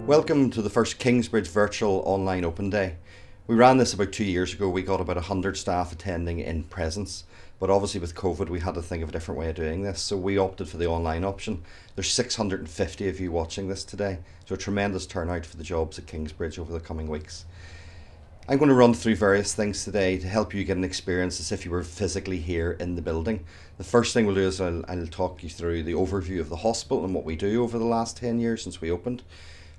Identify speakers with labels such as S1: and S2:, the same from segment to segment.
S1: Welcome to the first Kingsbridge Virtual Online Open Day. We ran this about 2 years ago. We got about 100 staff attending in presence, but obviously with COVID we had to think of a different way of doing this, so we opted for the online option. There's 650 of you watching this today, so a tremendous turnout for the jobs at Kingsbridge over the coming weeks. I'm going to run through various things today to help you get an experience as if you were physically here in the building. The first thing we'll do is I'll talk you through the overview of the hospital and what we do over the last 10 years since we opened.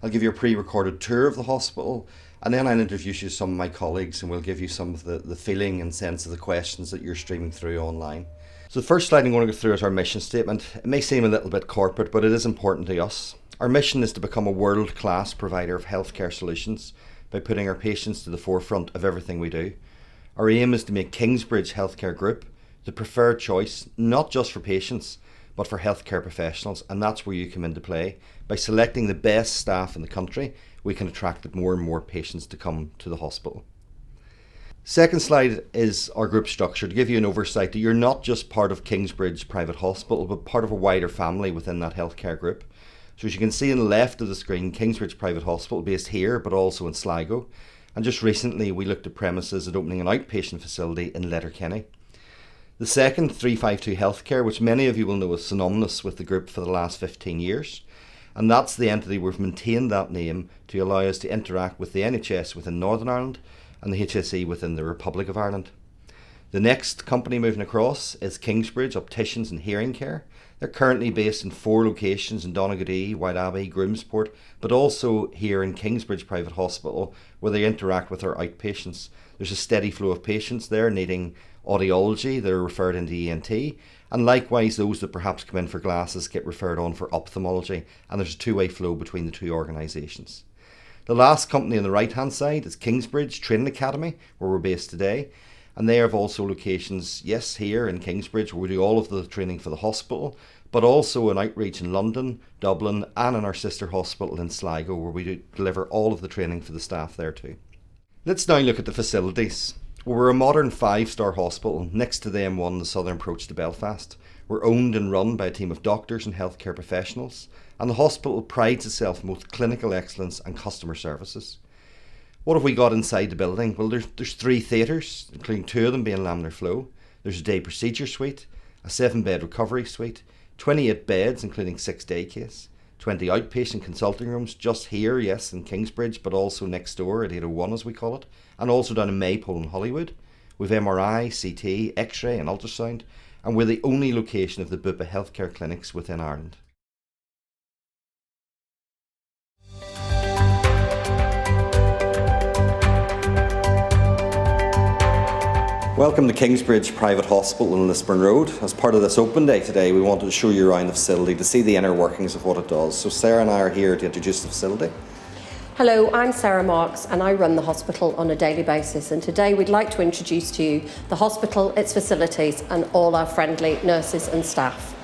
S1: I'll give you a pre-recorded tour of the hospital, and then I'll introduce you to some of my colleagues and we'll give you some of the feeling and sense of the questions that you're streaming through online. So the first slide I'm going to go through is our mission statement. It may seem a little bit corporate, but it is important to us. Our mission is to become a world-class provider of healthcare solutions by putting our patients to the forefront of everything we do. Our aim is to make Kingsbridge Healthcare Group the preferred choice, not just for patients, but for healthcare professionals, and that's where you come into play. By selecting the best staff in the country, we can attract more and more patients to come to the hospital. Second slide is our group structure, to give you an oversight that you're not just part of Kingsbridge Private Hospital, but part of a wider family within that healthcare group. So as you can see on the left of the screen, Kingsbridge Private Hospital, based here, but also in Sligo. And just recently, we looked at premises at opening an outpatient facility in Letterkenny. The second, 352 Healthcare, which many of you will know is synonymous with the group for the last 15 years. And that's the entity we've maintained that name to allow us to interact with the NHS within Northern Ireland and the HSE within the Republic of Ireland. The next company moving across is Kingsbridge Opticians and Hearing Care. They're currently based in 4 locations in Donaghadee, Whiteabbey, Groomsport, but also here in Kingsbridge Private Hospital where they interact with our outpatients. There's a steady flow of patients there needing audiology, they're referred into ENT, and likewise those that perhaps come in for glasses get referred on for ophthalmology, and there's a two-way flow between the two organisations. The last company on the right hand side is Kingsbridge Training Academy, where we're based today, and they have also locations, yes, here in Kingsbridge where we do all of the training for the hospital, but also an outreach in London, Dublin, and in our sister hospital in Sligo where we do deliver all of the training for the staff there too. Let's now look at the facilities. We're a modern 5-star hospital next to the M1, the southern approach to Belfast. We're owned and run by a team of doctors and healthcare professionals, and the hospital prides itself on both clinical excellence and customer services. What have we got inside the building? Well, there's 3 theatres, including 2 of them being laminar flow. There's a day procedure suite, a 7-bed recovery suite, 28 beds including 6 day case, 20 outpatient consulting rooms just here, yes, in Kingsbridge, but also next door at 801 as we call it, and also down in Maypole in Hollywood. We've MRI, CT, X-ray and ultrasound, and we're the only location of the Bupa healthcare clinics within Ireland. Welcome to Kingsbridge Private Hospital in Lisburn Road. As part of this open day today, we wanted to show you around the facility to see the inner workings of what it does. So Sarah and I are here to introduce the facility.
S2: Hello, I'm Sarah Marks and I run the hospital on a daily basis, and today we'd like to introduce to you the hospital, its facilities and all our friendly nurses and staff.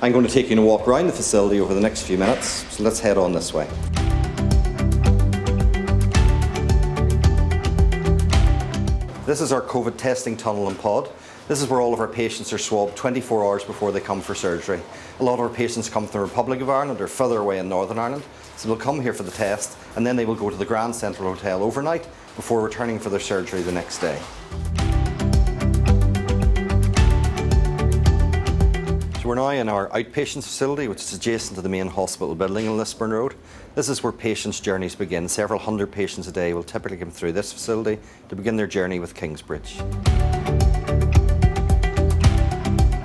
S1: I'm going to take you on a walk around the facility over the next few minutes, so let's head on this way. This is our COVID testing tunnel and pod. This is where all of our patients are swabbed 24 hours before they come for surgery. A lot of our patients come from the Republic of Ireland or further away in Northern Ireland, so they'll come here for the test and then they will go to the Grand Central Hotel overnight before returning for their surgery the next day. So we're now in our outpatient facility, which is adjacent to the main hospital building in Lisburn Road. This is where patients' journeys begin. Several hundred patients a day will typically come through this facility to begin their journey with Kingsbridge.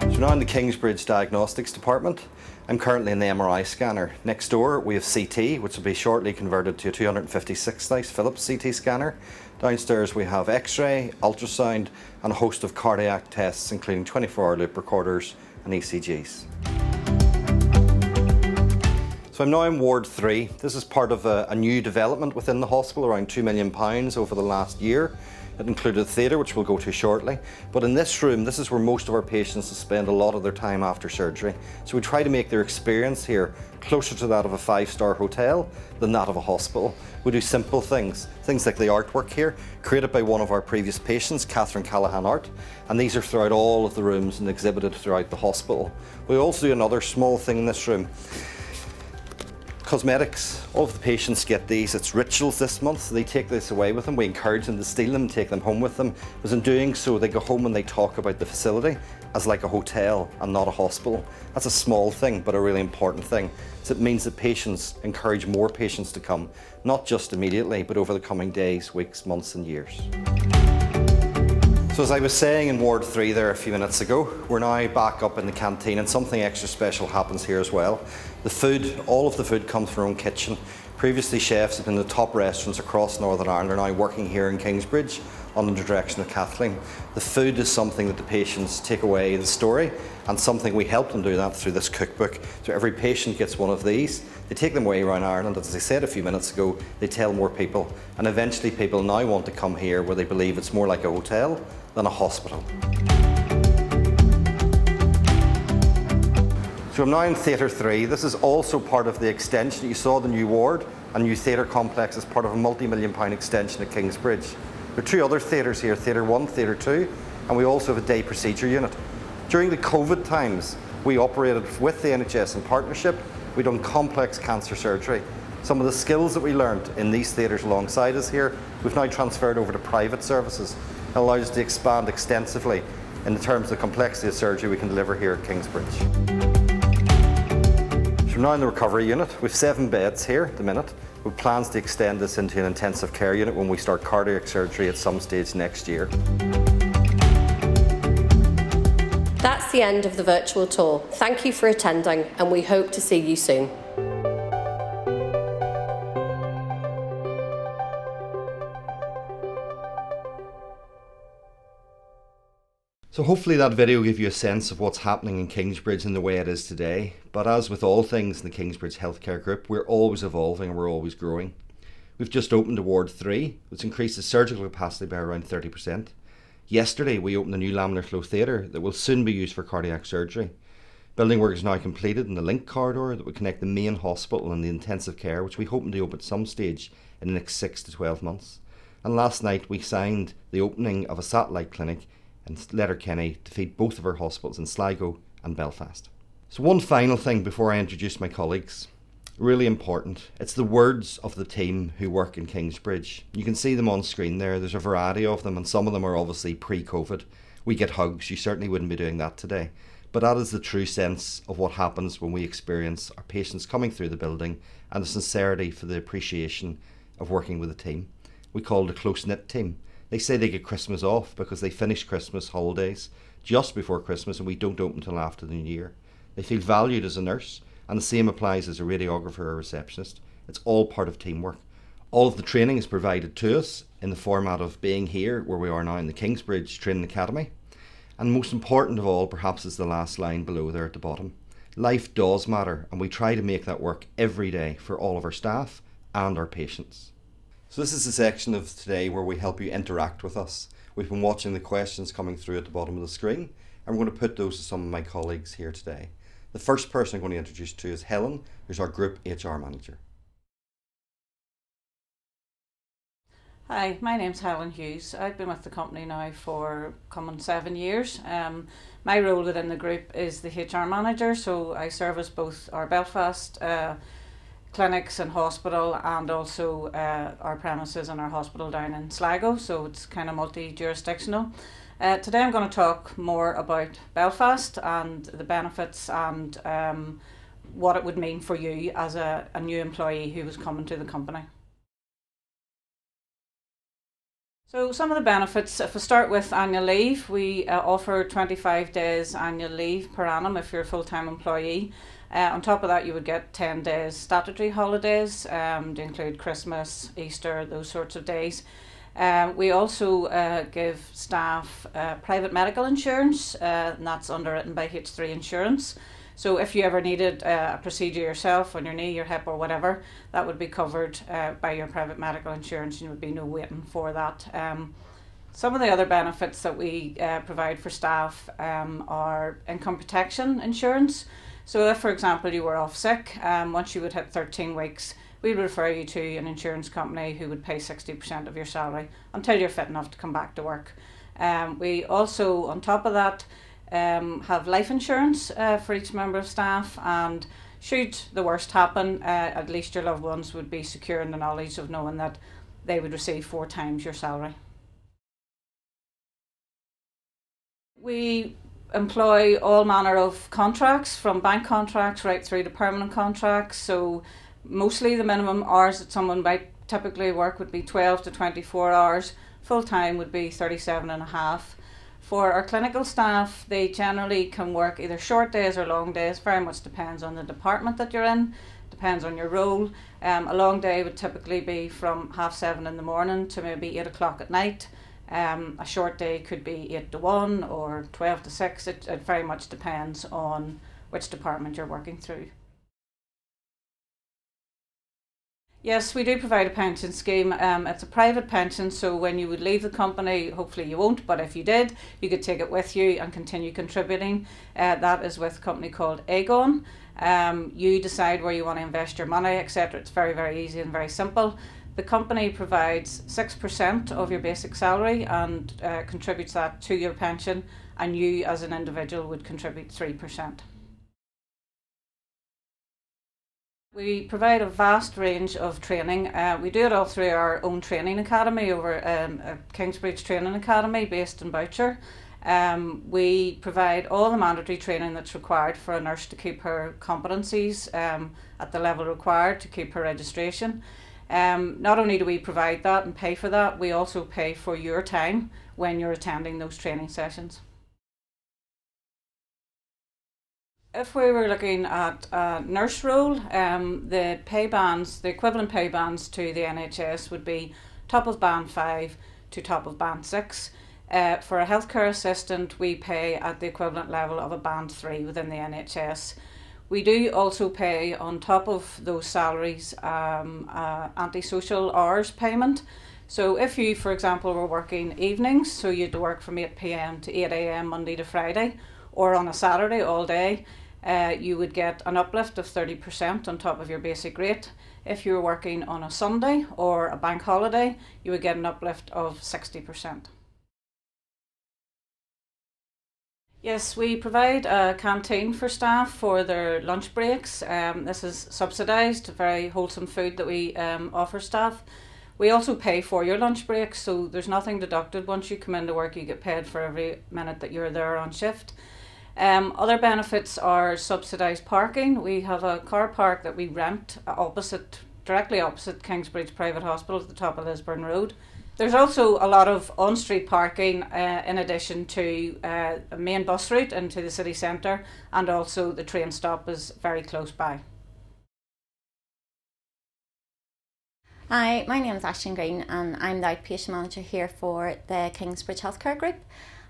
S1: So now in the Kingsbridge Diagnostics Department. I'm currently in the MRI scanner. Next door we have CT, which will be shortly converted to a 256 slice Philips CT scanner. Downstairs we have X-ray, ultrasound and a host of cardiac tests including 24-hour loop recorders and ECGs. So I'm now in Ward 3. This is part of a new development within the hospital, around £2 million over the last year. It included a theatre, which we'll go to shortly. But in this room, this is where most of our patients spend a lot of their time after surgery. So we try to make their experience here closer to that of a 5-star hotel than that of a hospital. We do simple things like the artwork here, created by one of our previous patients, Catherine Callahan Art, and these are throughout all of the rooms and exhibited throughout the hospital. We also do another small thing in this room. Cosmetics. All of the patients get these. It's rituals this month, so they take this away with them. We encourage them to steal them, take them home with them, because in doing so they go home and they talk about the facility as like a hotel and not a hospital. That's a small thing, but a really important thing. So it means that patients encourage more patients to come, not just immediately, but over the coming days, weeks, months and years. So as I was saying in Ward 3 there a few minutes ago, we're now back up in the canteen and something extra special happens here as well. The food, all of the food comes from our own kitchen. Previously chefs have been in the top restaurants across Northern Ireland, are now working here in Kingsbridge under the direction of Kathleen. The food is something that the patients take away the story and something we help them do that through this cookbook. So every patient gets one of these. They take them away around Ireland. As I said a few minutes ago, they tell more people. And eventually people now want to come here where they believe it's more like a hotel than a hospital. So I'm now in Theatre 3. This is also part of the extension. You saw the new ward and new theatre complex as part of a multi-million-pound extension at Kingsbridge. There are two other theatres here, Theatre 1, Theatre 2, and we also have a day procedure unit. During the COVID times, we operated with the NHS in partnership. We've done complex cancer surgery. Some of the skills that we learned in these theatres alongside us here, we've now transferred over to private services. It allows us to expand extensively in terms of the complexity of surgery we can deliver here at Kingsbridge. So we're now in the recovery unit. We've 7 beds here at the minute. We have plans to extend this into an intensive care unit when we start cardiac surgery at some stage next year.
S2: That's the end of the virtual tour. Thank you for attending and we hope to see you soon.
S1: So hopefully that video gave you a sense of what's happening in Kingsbridge and the way it is today. But as with all things in the Kingsbridge Healthcare Group, we're always evolving and we're always growing. We've just opened a Ward 3, which increases surgical capacity by around 30%. Yesterday we opened a new laminar flow theatre that will soon be used for cardiac surgery. Building work is now completed in the link corridor that will connect the main hospital and the intensive care, which we hope to open at some stage in the next 6 to 12 months. And last night we signed the opening of a satellite clinic in Letterkenny to feed both of our hospitals in Sligo and Belfast. So one final thing before I introduce my colleagues, really important, it's the words of the team who work in Kingsbridge. You can see them on screen there. There's a variety of them and some of them are obviously pre-COVID. We get hugs, you certainly wouldn't be doing that today. But that is the true sense of what happens when we experience our patients coming through the building and the sincerity for the appreciation of working with a team. We call it a close-knit team. They say they get Christmas off because they finish Christmas holidays just before Christmas and we don't open until after the new year. They feel valued as a nurse and the same applies as a radiographer or a receptionist. It's all part of teamwork. All of the training is provided to us in the format of being here where we are now in the Kingsbridge Training Academy. And most important of all perhaps is the last line below there at the bottom. Life does matter and we try to make that work every day for all of our staff and our patients. So this is the section of today where we help you interact with us. We've been watching the questions coming through at the bottom of the screen and we're going to put those to some of my colleagues here today. The first person I'm going to introduce to is Helen, who's our Group HR Manager.
S3: Hi, my name's Helen Hughes. I've been with the company now for coming 7 years. My role within the group is the HR Manager, so I service both our Belfast clinics and hospital and also our premises and our hospital down in Sligo, so it's kind of multi-jurisdictional. Today I'm going to talk more about Belfast and the benefits and what it would mean for you as a new employee who was coming to the company. So some of the benefits, if we start with annual leave, we offer 25 days annual leave per annum if you're a full-time employee. On top of that you would get 10 days statutory holidays to include Christmas, Easter, those sorts of days. We also give staff private medical insurance and that's underwritten by H3 Insurance. So if you ever needed a procedure yourself on your knee, your hip or whatever, that would be covered by your private medical insurance and you would be no waiting for that. Some of the other benefits that we provide for staff are income protection insurance. So if, for example, you were off sick, once you would hit 13 weeks, we would refer you to an insurance company who would pay 60% of your salary until you're fit enough to come back to work. We also, on top of that, have life insurance for each member of staff, and should the worst happen, at least your loved ones would be secure in the knowledge of knowing that they would receive 4 times your salary. We employ all manner of contracts, from bank contracts right through to permanent contracts. So mostly the minimum hours that someone might typically work would be 12 to 24 hours. Full time would be 37.5. For our clinical staff, they generally can work either short days or long days. Very much depends on the department that you're in, depends on your role. A long day would typically be from 7:30 in the morning to maybe 8 o'clock at night. A short day could be 8 to 1 or 12 to 6. It very much depends on which department you're working through. Yes, we do provide a pension scheme. It's a private pension, so when you would leave the company, hopefully you won't, but if you did, you could take it with you and continue contributing. That is with a company called Aegon. You decide where you want to invest your money, etc. It's very, very easy and very simple. The company provides 6% of your basic salary and contributes that to your pension, and you as an individual would contribute 3%. We provide a vast range of training. We do it all through our own training academy over Kingsbridge Training Academy based in Boucher. We provide all the mandatory training that's required for a nurse to keep her competencies at the level required to keep her registration. Not only do we provide that and pay for that, we also pay for your time when you're attending those training sessions. If we were looking at a nurse role, the pay bands, the equivalent pay bands to the NHS would be top of band 5 to top of band 6. For a healthcare assistant, we pay at the equivalent level of a band 3 within the NHS. We do also pay on top of those salaries antisocial hours payment. So if you, for example, were working evenings, so you'd work from 8 p.m. to 8 a.m. Monday to Friday, or on a Saturday all day, you would get an uplift of 30% on top of your basic rate. If you were working on a Sunday or a bank holiday, you would get an uplift of 60%. Yes, we provide a canteen for staff for their lunch breaks. This is subsidised, very wholesome food that we offer staff. We also pay for your lunch breaks, so there's nothing deducted. Once you come into work, you get paid for every minute that you're there on shift. Other benefits are subsidised parking. We have a car park that we rent directly opposite Kingsbridge Private Hospital at the top of Lisburn Road. There's also a lot of on-street parking in addition to a main bus route into the city centre, and also the train stop is very close by.
S4: Hi, my name is Ashton Green and I'm the outpatient manager here for the Kingsbridge Healthcare Group.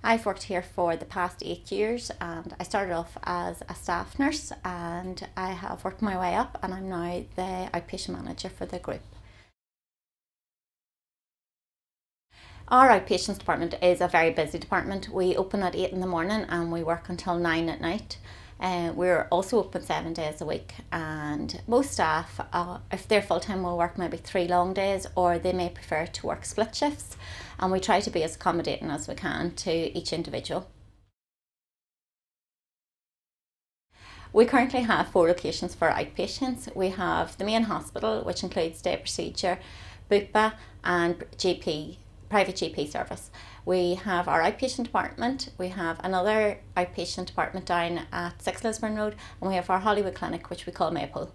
S4: I've worked here for the past 8 years and I started off as a staff nurse and I have worked my way up and I'm now the outpatient manager for the group. Our outpatients department is a very busy department. We open at 8 in the morning and we work until 9 at night. We're also open 7 days a week, and most staff, if they're full-time, will work maybe 3 long days, or they may prefer to work split shifts, and we try to be as accommodating as we can to each individual. We currently have 4 locations for outpatients. We have the main hospital, which includes day procedure, BUPA and private GP service. We have our outpatient department, we have another outpatient department down at 6 Lisburn Road, and we have our Hollywood clinic, which we call Maypole.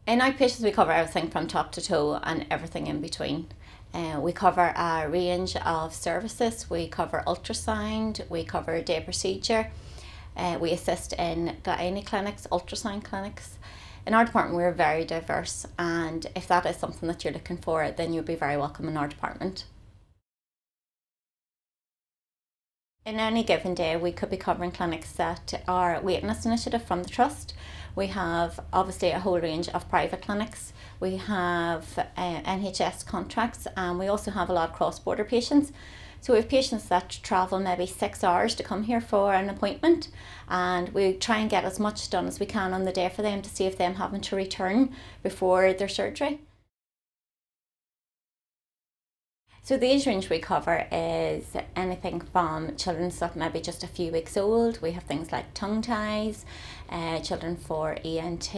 S4: In outpatients we cover everything from top to toe and everything in between. We cover a range of services. We cover ultrasound, we cover day procedure, we assist in gynae clinics, ultrasound clinics. In our department we're very diverse, and if that is something that you're looking for, then you'll be very welcome in our department. In any given day we could be covering clinics that are waiting list initiative from the Trust. We have obviously a whole range of private clinics. We have NHS contracts, and we also have a lot of cross-border patients. So we have patients that travel maybe 6 hours to come here for an appointment, and we try and get as much done as we can on the day for them to save them having to return before their surgery. So the age range we cover is anything from children that may be just a few weeks old. We have things like tongue ties, children for ENT,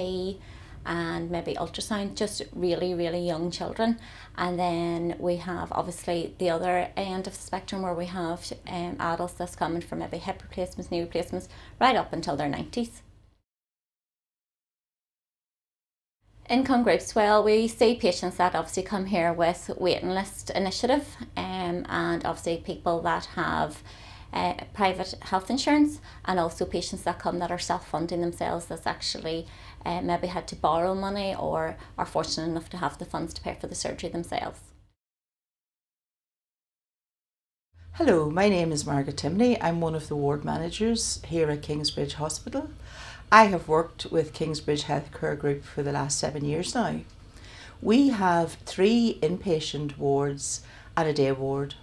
S4: and maybe ultrasound, just really, really young children. And then we have obviously the other end of the spectrum where we have adults that's coming for maybe hip replacements, knee replacements, right up until their 90s. Income groups, well, we see patients that obviously come here with waiting list initiative, and obviously people that have private health insurance, and also patients that come that are self-funding themselves, that's actually maybe had to borrow money or are fortunate enough to have the funds to pay for the surgery themselves.
S5: Hello, my name is Margaret Timney. I'm one of the ward managers here at Kingsbridge Hospital. I have worked with Kingsbridge Healthcare Group for the last 7 years now. We have 3 inpatient wards and a day ward.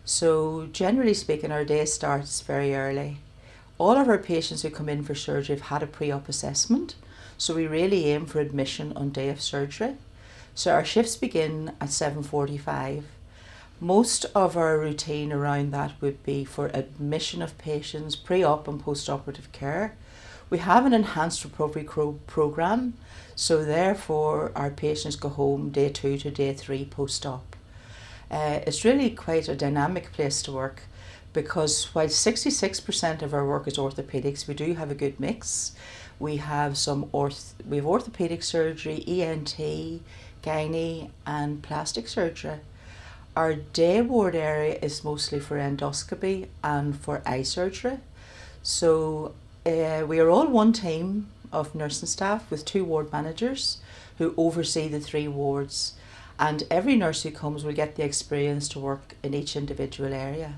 S5: So generally speaking, our day starts very early. All of our patients who come in for surgery have had a pre-op assessment, so we really aim for admission on day of surgery. So our shifts begin at 7:45. Most of our routine around that would be for admission of patients, pre-op and post-operative care. We have an enhanced recovery programme, so therefore our patients go home day 2 to day 3 post-op. It's really quite a dynamic place to work, because while 66% of our work is orthopaedics, we do have a good mix. We have we have orthopaedic surgery, ENT, gynae and plastic surgery. Our day ward area is mostly for endoscopy and for eye surgery. So we are all one team of nursing staff with 2 ward managers who oversee the 3 wards, and every nurse who comes will get the experience to work in each individual area.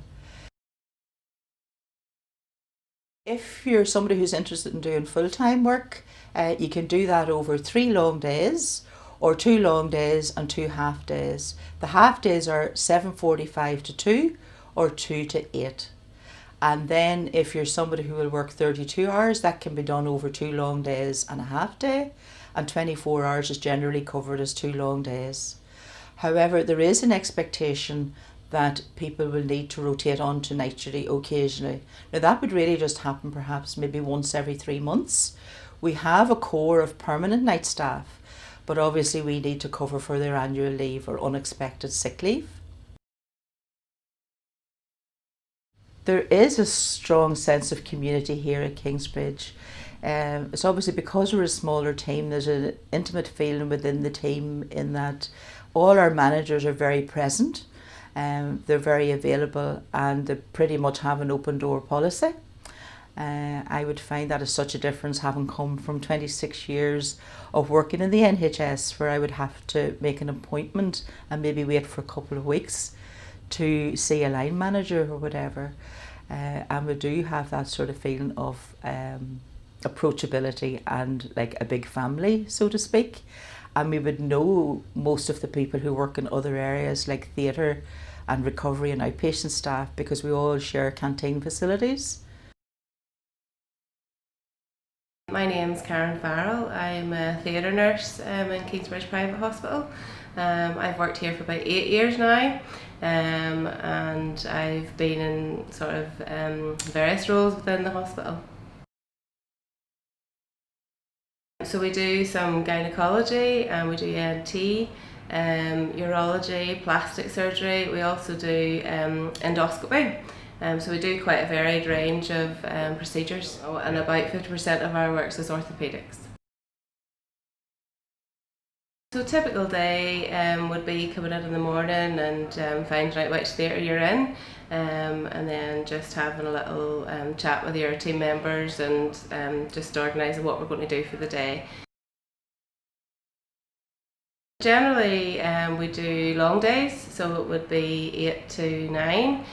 S5: If you're somebody who's interested in doing full-time work, you can do that over 3 long days, or 2 long days and 2 half days. The half days are 7:45 to 2 or 2 to 8. And then if you're somebody who will work 32 hours, that can be done over 2 long days and a half day, and 24 hours is generally covered as 2 long days. However, there is an expectation that people will need to rotate on to night duty occasionally. Now that would really just happen perhaps maybe once every 3 months. We have a core of permanent night staff, but obviously we need to cover for their annual leave or unexpected sick leave. There is a strong sense of community here at Kingsbridge. It's obviously because we're a smaller team, there's an intimate feeling within the team in that all our managers are very present, they're very available, and they pretty much have an open door policy. I would find that is such a difference, having come from 26 years of working in the NHS, where I would have to make an appointment and maybe wait for a couple of weeks to see a line manager or whatever. And we do have that sort of feeling of approachability and like a big family, so to speak. And we would know most of the people who work in other areas like theatre and recovery and outpatient staff, because we all share canteen facilities.
S6: My name's Karen Farrell. I'm a theatre nurse in Kingsbridge Private Hospital. I've worked here for about 8 years now, and I've been in sort of various roles within the hospital. So we do some gynecology, and we do ENT, urology, plastic surgery. We also do endoscopy. So we do quite a varied range of procedures, and about 50% of our work is orthopaedics. So a typical day would be coming in the morning and finding out which theatre you're in, and then just having a little chat with your team members and just organising what we're going to do for the day. Generally we do long days, so it would be 8 to 9,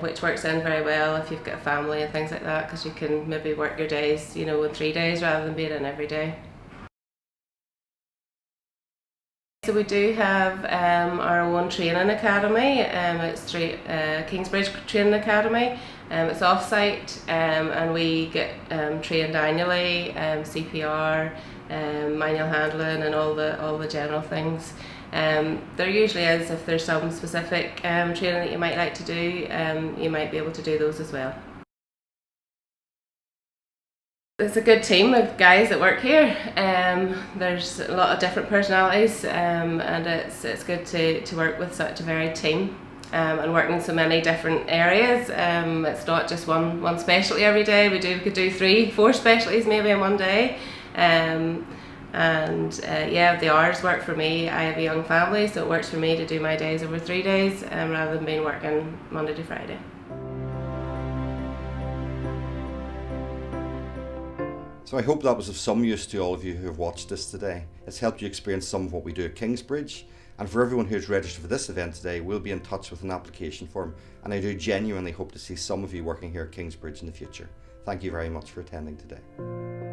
S6: which works in very well if you've got a family and things like that, because you can maybe work your days, you know, in 3 days rather than being in every day. So we do have our own training academy. It's Kingsbridge Training Academy. It's off-site, and we get trained annually, CPR, manual handling and all the general things. There usually is, if there's some specific training that you might like to do, you might be able to do those as well. It's a good team of guys that work here. There's a lot of different personalities, and it's good to work with such a varied team. And working in so many different areas. It's not just one specialty every day. We could do 3-4 specialties maybe in one day. Yeah, the hours work for me. I have a young family, so it works for me to do my days over 3 days rather than being working Monday to Friday.
S1: So I hope that was of some use to all of you who have watched this today. It's helped you experience some of what we do at Kingsbridge. And for everyone who's registered for this event today, we'll be in touch with an application form, and I do genuinely hope to see some of you working here at Kingsbridge in the future. Thank you very much for attending today.